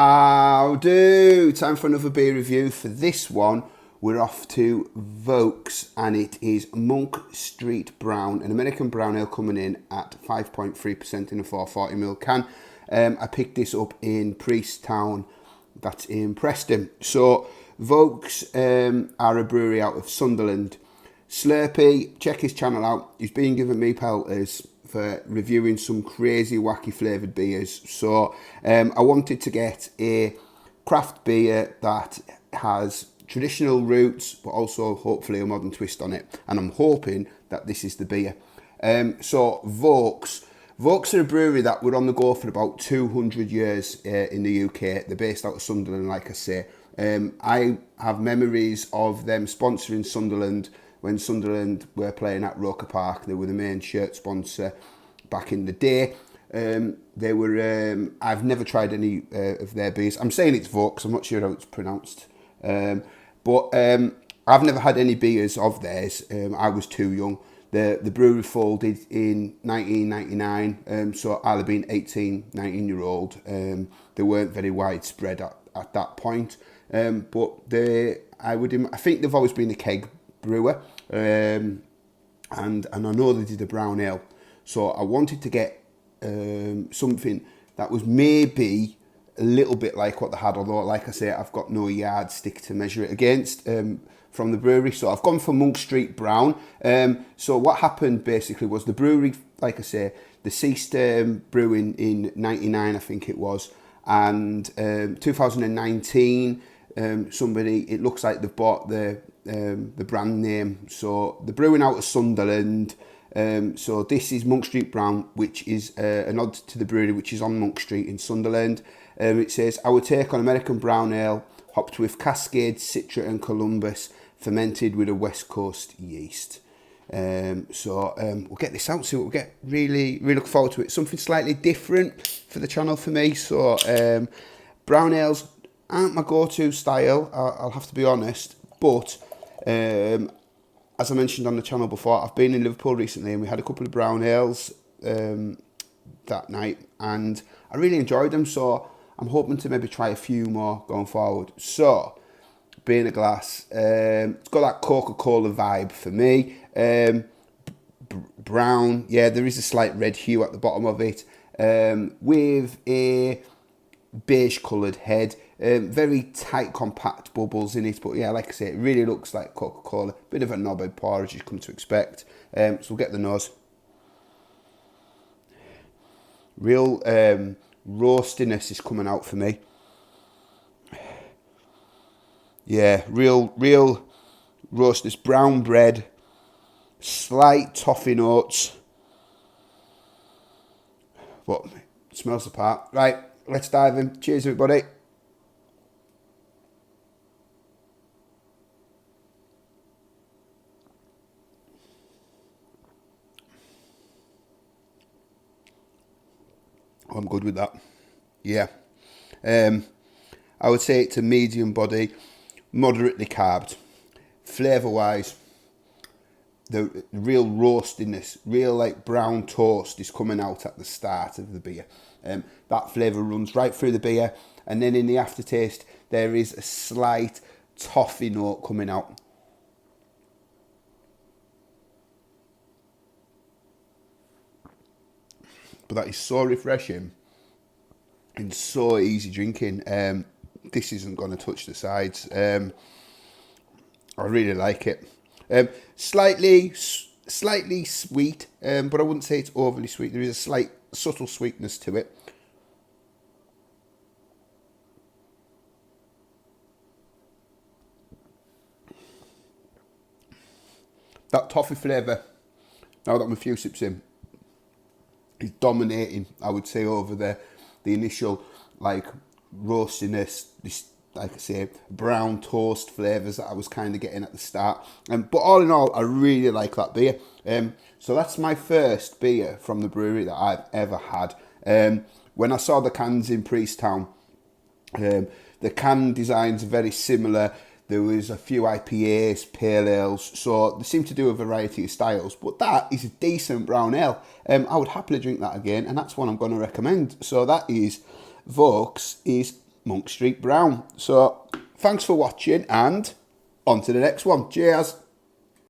How do? Time for another beer review. For this one, we're off to Vaux, and it is Monk Street Brown, an American brown ale coming in at 5.3% in a 440ml can. I picked this up in Priesttown, that's in Preston. So Vaux are a brewery out of Sunderland. Slurpee, check his channel out. He's been giving me pelters for reviewing some crazy wacky flavoured beers. So I wanted to get a craft beer that has traditional roots but also hopefully a modern twist on it, and I'm hoping that this is the beer. So Vaux are a brewery that were on the go for about 200 years in the UK. They're based out of Sunderland, like I say. I have memories of them sponsoring Sunderland when Sunderland were playing at Roker Park. They were the main shirt sponsor back in the day. They were. I've never tried any of their beers. I'm saying it's Vaux. I'm not sure how it's pronounced. But I've never had any beers of theirs. I was too young. The brewery folded in 1999, so I'll have been 18, 19-year-old. They weren't very widespread at that point. But I think they've always been a keg brewer, and I know they did a brown ale. So I wanted to get something that was maybe a little bit like what they had, although, like I say, I've got no yardstick to measure it against from the brewery. So I've gone for Monk Street Brown. So what happened basically was the brewery, like I say, they ceased brewing in 99, I think it was, and 2019, it looks like they've bought the brand name. So they're brewing out of Sunderland. So this is Monk Street Brown, which is a nod to the brewery which is on Monk Street in Sunderland. It says, our take on American brown ale, hopped with Cascade, Citra and Columbus, fermented with a West Coast yeast. So we'll get this out, see what we get. Really look forward to it. Something slightly different for the channel for me. So brown ales aren't my go-to style, I'll have to be honest. But as I mentioned on the channel before, I've been in Liverpool recently and we had a couple of brown ales that night, and I really enjoyed them. So I'm hoping to maybe try a few more going forward. So, beer in a glass. It's got that Coca-Cola vibe for me. Brown, yeah, there is a slight red hue at the bottom of it, with a beige coloured head. Very tight, compact bubbles in it. But yeah, like I say, it really looks like Coca-Cola. Bit of a knobhead pour, as you come to expect. So we'll get the nose. Real roastiness is coming out for me. Yeah, real roastiness. Brown bread, slight toffee notes, but it smells the part. Right, let's dive in. Cheers, everybody. Oh, I'm good with that. Yeah. I would say it's a medium body, moderately carbed. Flavour-wise, the real roastiness, real like brown toast is coming out at the start of the beer. That flavour runs right through the beer, and then in the aftertaste, there is a slight toffee note coming out. But that is so refreshing and so easy drinking. This isn't going to touch the sides. I really like it. Slightly sweet, but I wouldn't say it's overly sweet. There is a slight subtle sweetness to it. That toffee flavour, now that I'm a few sips in, is dominating, I would say, over the initial like roastiness, this, like I say, brown toast flavours that I was kind of getting at the start. But all in all, I really like that beer. So that's my first beer from the brewery that I've ever had. When I saw the cans in Priesttown, the can designs are very similar. There was a few IPAs, pale ales, so they seem to do a variety of styles, but that is a decent brown ale. I would happily drink that again, and that's one I'm going to recommend. So that is Vaux is Monk Street Brown. So thanks for watching and on to the next one. Cheers.